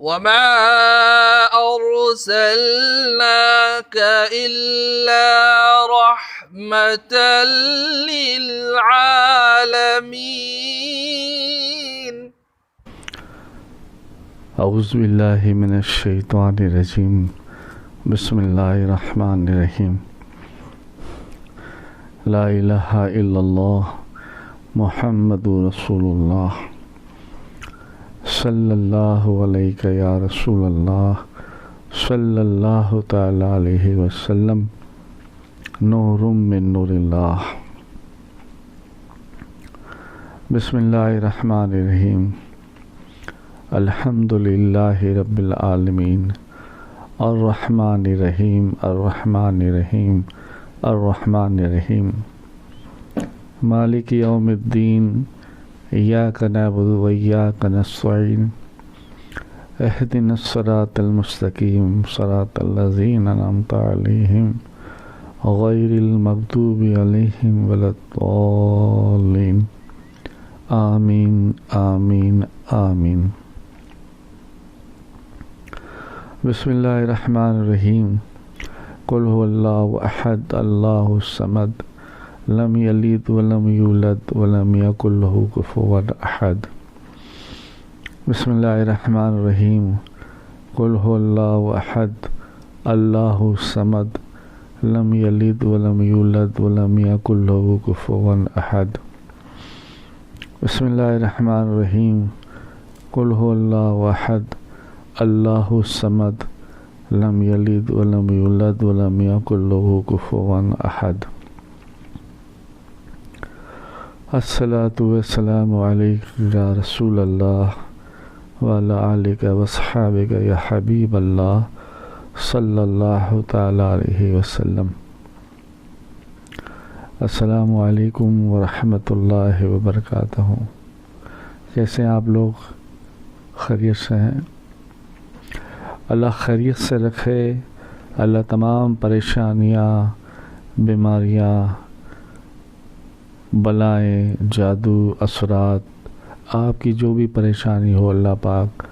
وما أرسلناك إلا رحمة للعالمين. اعوذ باللہ من الشیطان الرجیم. بسم اللہ الرحمن الرحیم. لا الہ الا اللہ محمد رسول اللہ. صلی اللہ علیہ یا رسول اللہ. صلی اللہ تعالی علیہ وسلم. نور من نور اللہ. بسم اللہ الرحمن الرحیم. الحمد للہ رب العالمین. الرحمن الرحیم الرحمن الرحیم الرحمن الرحیم. مالک یوم الدین. ایاک نعبد و ایاک نستعین. اہدنا الصراط المستقیم صراط الذین انعمت علیہم غیر المغضوب علیہم ولا الضالین. آمین آمین آمین. بسم اللہ الرحمن الرحیم. قل هو اللہ احد اللہ الصمد لم یلد ولم یولد ولم یکن له کفوا احد. بسم اللہ الرحمن الرحیم. قل هو اللہ احد اللہ الصمد لم یلد ولم یولد ولم یکن له کفوا احد. بسم اللہ الرحمن الرحیم. قل هو اللہ احد اللہ الصمد لم یلد ولم یولد ولم یکن له کفوا احد. الصلاۃ والسلام علیک یا رسول اللہ وعلی آلک واصحابک یا حبیب اللہ صلی اللہ تعالی علیہ وسلم. السلام علیکم ورحمۃ اللہ وبرکاتہ. کیسے ہیں آپ لوگ؟ خیریت سے ہیں؟ اللہ خیریت سے رکھے. اللہ تمام پریشانیاں، بیماریاں، بلائیں، جادو، اثرات، آپ کی جو بھی پریشانی ہو اللہ پاک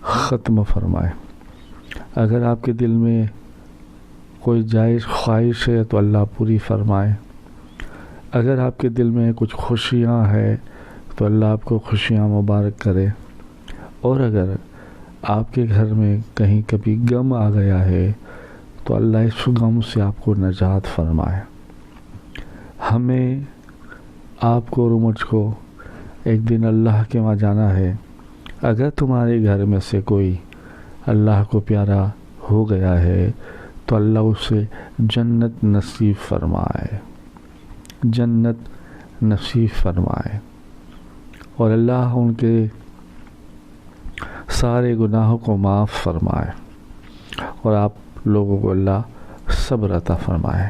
ختم فرمائے. اگر آپ کے دل میں کوئی جائز خواہش ہے تو اللہ پوری فرمائے. اگر آپ کے دل میں کچھ خوشیاں ہیں تو اللہ آپ کو خوشیاں مبارک کرے. اور اگر آپ کے گھر میں کہیں کبھی غم آ گیا ہے تو اللہ اس غم سے آپ کو نجات فرمائے. ہمیں، آپ کو اور مجھ کو ایک دن اللہ کے وہاں جانا ہے. اگر تمہارے گھر میں سے کوئی اللہ کو پیارا ہو گیا ہے تو اللہ اسے جنت نصیب فرمائے، جنت نصیب فرمائے. اور اللہ ان کے سارے گناہوں کو معاف فرمائے. اور آپ لوگوں کو اللہ صبر عطا فرمائے.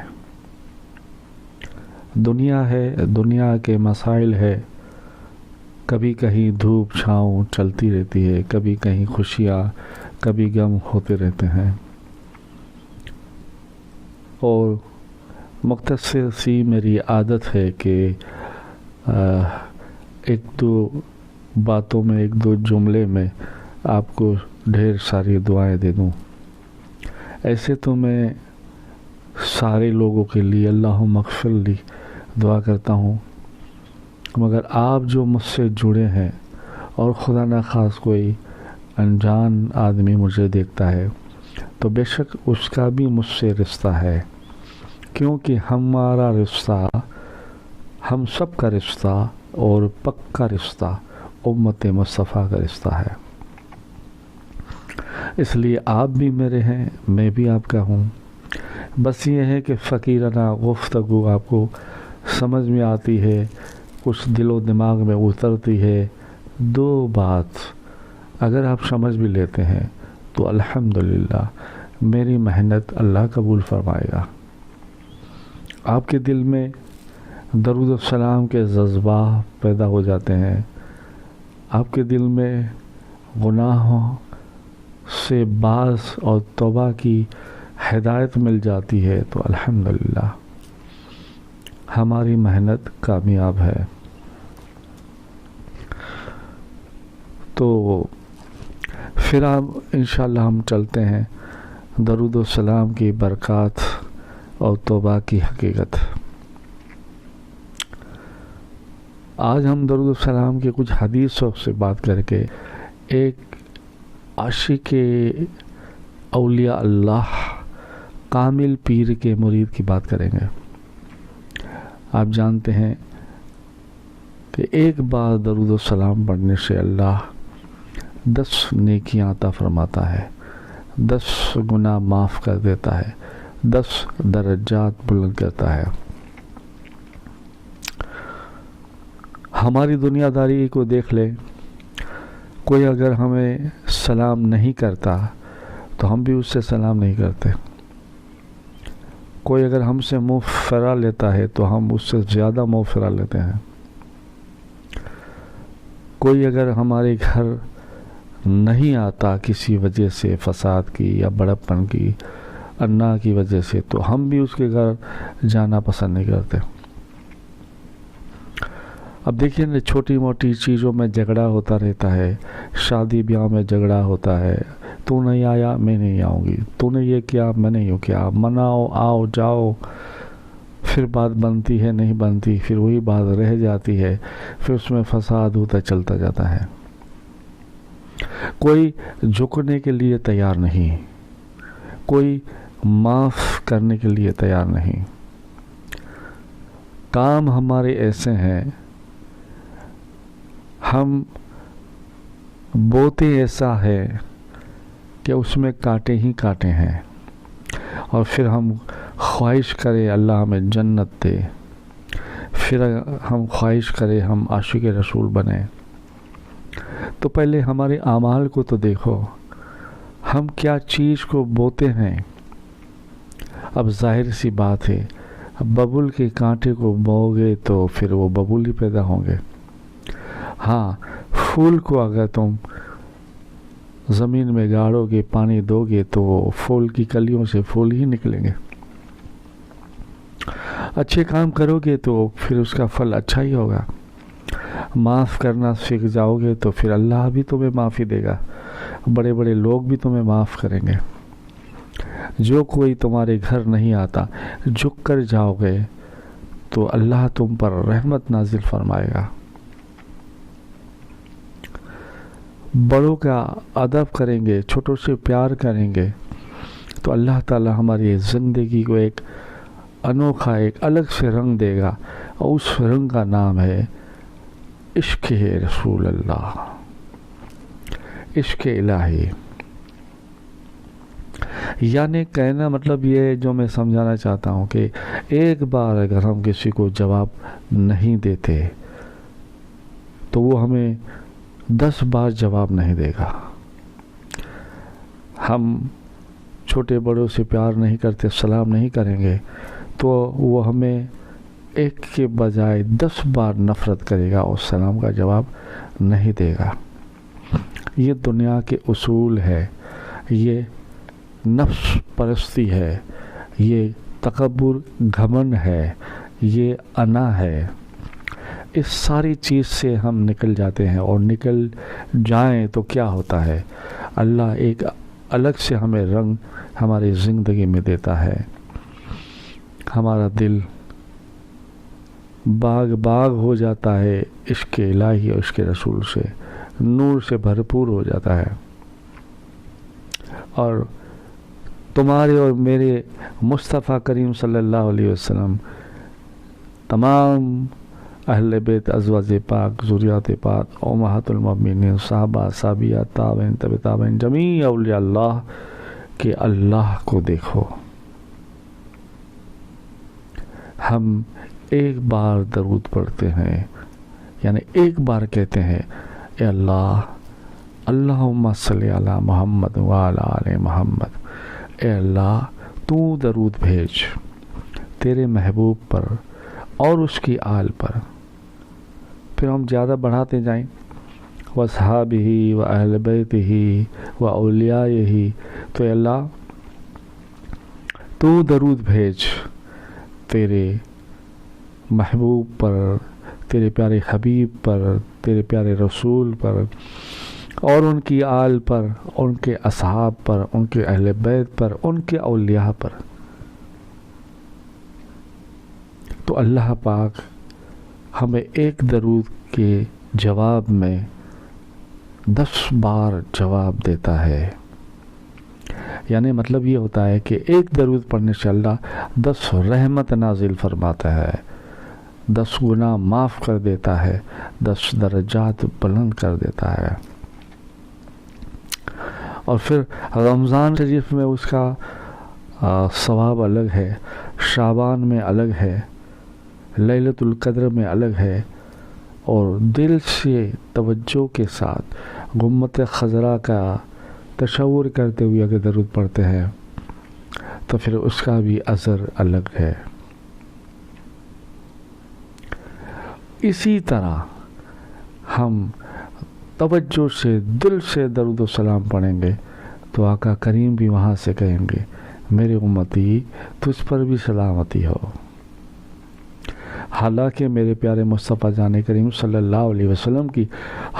دنیا ہے، دنیا کے مسائل ہے. کبھی کہیں دھوپ چھاؤں چلتی رہتی ہے، کبھی کہیں خوشیاں، کبھی غم ہوتے رہتے ہیں. اور مختصر سی میری عادت ہے کہ ایک دو باتوں میں، ایک دو جملے میں آپ کو ڈھیر ساری دعائیں دے دوں. ایسے تو میں سارے لوگوں کے لیے اللہم اغفر لی دعا کرتا ہوں، مگر آپ جو مجھ سے جڑے ہیں اور خدا نخواست کوئی انجان آدمی مجھے دیکھتا ہے تو بے شک اس کا بھی مجھ سے رشتہ ہے. کیونکہ ہمارا رشتہ، ہم سب کا رشتہ اور پکا رشتہ امت مصطفیٰ کا رشتہ ہے. اس لیے آپ بھی میرے ہیں، میں بھی آپ کا ہوں. بس یہ ہے کہ فقیرانہ گفتگو آپ کو سمجھ میں آتی ہے، کچھ دل و دماغ میں اترتی ہے. دو بات اگر آپ سمجھ بھی لیتے ہیں تو الحمدللہ میری محنت اللہ قبول فرمائے گا. آپ کے دل میں درود السلام کے جذبات پیدا ہو جاتے ہیں. آپ کے دل میں گناہوں سے باز اور توبہ کی ہدایت مل جاتی ہے تو الحمدللہ ہماری محنت کامیاب ہے. تو پھر انشاءاللہ ہم چلتے ہیں درود و سلام کی برکات اور توبہ کی حقیقت۔ آج ہم درود و سلام کی کچھ حدیثوں سے بات کر کے ایک عاشق اولیاء اللہ کامل پیر کے مرید کی بات کریں گے۔ آپ جانتے ہیں کہ ایک بار درود و سلام پڑھنے سے اللہ 10 نیکیاں عطا فرماتا ہے، 10 گناہ معاف کر دیتا ہے، 10 درجات بلند کرتا ہے۔ ہماری دنیا داری کو دیکھ لیں، کوئی اگر ہمیں سلام نہیں کرتا تو ہم بھی اس سے سلام نہیں کرتے۔ کوئی اگر ہم سے منہ پھیرا لیتا ہے تو ہم اس سے زیادہ منہ پھیرا لیتے ہیں۔ کوئی اگر ہمارے گھر نہیں آتا کسی وجہ سے، فساد کی یا بڑپن کی، انا کی وجہ سے، تو ہم بھی اس کے گھر جانا پسند نہیں کرتے۔ اب دیکھیں نا، چھوٹی موٹی چیزوں میں جھگڑا ہوتا رہتا ہے، شادی بیاہ میں جھگڑا ہوتا ہے، تو نہیں آیا میں نہیں آؤں گی، تو نے یہ کیا میں نہیں کیا، مناؤ آؤ جاؤ، پھر بات بنتی ہے نہیں بنتی، پھر وہی بات رہ جاتی ہے، پھر اس میں فساد ہوتا چلتا جاتا ہے۔ کوئی جھکنے کے لیے تیار نہیں، کوئی معاف کرنے کے لیے تیار نہیں۔ کام ہمارے ایسے ہیں، ہم بوتے ایسا ہے کہ اس میں کانٹے ہی کانٹے ہیں، اور پھر ہم خواہش کرے اللہ ہمیں جنت دے، پھر ہم خواہش کرے ہم عاشق رسول بنیں۔ تو پہلے ہمارے اعمال کو تو دیکھو، ہم کیا چیز کو بوتے ہیں۔ اب ظاہر سی بات ہے، ببول کے کانٹے کو بو گے تو پھر وہ ببول ہی پیدا ہوں گے۔ ہاں، پھول کو اگر تم زمین میں گاڑو گے، پانی دو گے، تو وہ پھول کی کلیوں سے پھول ہی نکلیں گے۔ اچھے کام کرو گے تو پھر اس کا پھل اچھا ہی ہوگا۔ معاف کرنا سیکھ جاؤ گے تو پھر اللہ بھی تمہیں معافی دے گا، بڑے بڑے لوگ بھی تمہیں معاف کریں گے۔ جو کوئی تمہارے گھر نہیں آتا، جھک کر جاؤ گے تو اللہ تم پر رحمت نازل فرمائے گا۔ بڑوں کا ادب کریں گے، چھوٹوں سے پیار کریں گے تو اللہ تعالی ہماری زندگی کو ایک انوکھا، ایک الگ سے رنگ دے گا، اور اس رنگ کا نام ہے عشق رسول اللہ، عشق الہی۔ یعنی کہنا مطلب یہ ہے، جو میں سمجھانا چاہتا ہوں، کہ ایک بار اگر ہم کسی کو جواب نہیں دیتے تو وہ ہمیں 10 بار جواب نہیں دے گا۔ ہم چھوٹے بڑوں سے پیار نہیں کرتے، سلام نہیں کریں گے تو وہ ہمیں ایک کے بجائے 10 بار نفرت کرے گا اور سلام کا جواب نہیں دے گا۔ یہ دنیا کے اصول ہے، یہ نفس پرستی ہے، یہ تکبر گھمنڈ ہے، یہ انا ہے۔ اس ساری چیز سے ہم نکل جاتے ہیں، اور نکل جائیں تو کیا ہوتا ہے، اللہ ایک الگ سے ہمیں رنگ ہماری زندگی میں دیتا ہے۔ ہمارا دل باغ باغ ہو جاتا ہے عشق الہی اور عشق رسول سے، نور سے بھرپور ہو جاتا ہے۔ اور تمہارے اور میرے مصطفیٰ کریم صلی اللہ علیہ وسلم، تمام اہل بیت، ازواج پاک، ذریات پاک، امہات المؤمنین، صحابہ، صحابیات، تابعین، تبع تابعین، جمیع اولیاء اللہ کہ اللہ کو دیکھو۔ ہم ایک بار درود پڑھتے ہیں، یعنی ایک بار کہتے ہیں، اے اللہ، اللہم صلی علی محمد وعلی آل محمد، اے اللہ تو درود بھیج تیرے محبوب پر اور اس کی آل پر۔ پھر ہم زیادہ بڑھاتے جائیں، وَأَصْحَابِهِ وَأَهْلِ بَيْتِهِ وَأَوْلِيَائِهِ، تو اے اللہ تو درود بھیج تیرے محبوب پر، تیرے پیارے حبیب پر، تیرے پیارے رسول پر، اور ان کی آل پر، ان کے اصحاب پر، ان کے اہل بیت پر، ان کے اولیاء پر۔ تو اللہ پاک ہمیں ایک درود کے جواب میں 10 بار جواب دیتا ہے، یعنی مطلب یہ ہوتا ہے کہ ایک درود پڑھنے سے اللہ 10 رحمت نازل فرماتا ہے، 10 گناہ معاف کر دیتا ہے، 10 درجات بلند کر دیتا ہے۔ اور پھر رمضان شریف میں اس کا ثواب الگ ہے، شعبان میں الگ ہے، لیلۃ القدر میں الگ ہے، اور دل سے توجہ کے ساتھ گمبد خضرا کا تصور کرتے ہوئے اگر درود پڑھتے ہیں تو پھر اس کا بھی اجر الگ ہے۔ اسی طرح ہم توجہ سے دل سے درود و سلام پڑھیں گے تو آقا کریم بھی وہاں سے کہیں گے میرے امتی تجھ پر بھی سلامتی ہو۔ حالانکہ میرے پیارے مصطفیٰ جان کریم صلی اللہ علیہ وسلم کی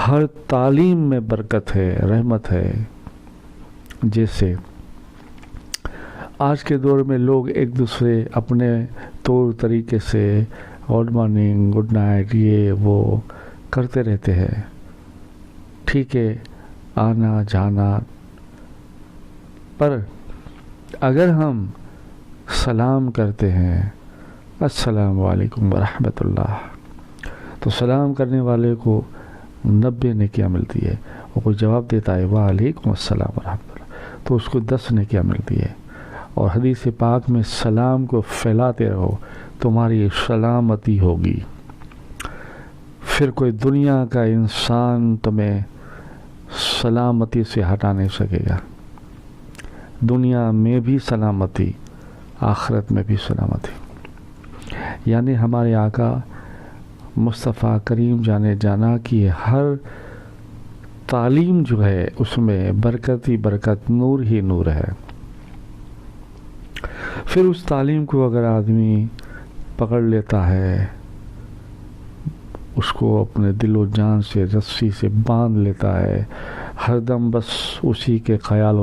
ہر تعلیم میں برکت ہے، رحمت ہے۔ جیسے آج کے دور میں لوگ ایک دوسرے اپنے طور طریقے سے گڈ مارننگ، گڈ نائٹ، یہ وہ کرتے رہتے ہیں، ٹھیک ہے، آنا جانا، پر اگر ہم سلام کرتے ہیں السلام علیکم ورحمۃ اللہ، تو سلام کرنے والے کو 90 نیکیاں ملتی ہے، اور کوئی جواب دیتا ہے وعلیکم السلام ورحمۃ اللہ تو اس کو 10 نیکیاں ملتی ہے۔ اور حدیث پاک میں سلام کو پھیلاتے رہو تمہاری سلامتی ہوگی، پھر کوئی دنیا کا انسان تمہیں سلامتی سے ہٹا نہیں سکے گا، دنیا میں بھی سلامتی، آخرت میں بھی سلامتی۔ یعنی ہمارے آقا مصطفیٰ کریم جانے جانا کی ہر تعلیم جو ہے اس میں برکت ہی برکت، نور ہی نور ہے۔ پھر اس تعلیم کو اگر آدمی پکڑ لیتا ہے، اس کو اپنے دل و جان سے رسی سے باندھ لیتا ہے، ہر دم بس اسی کے خیال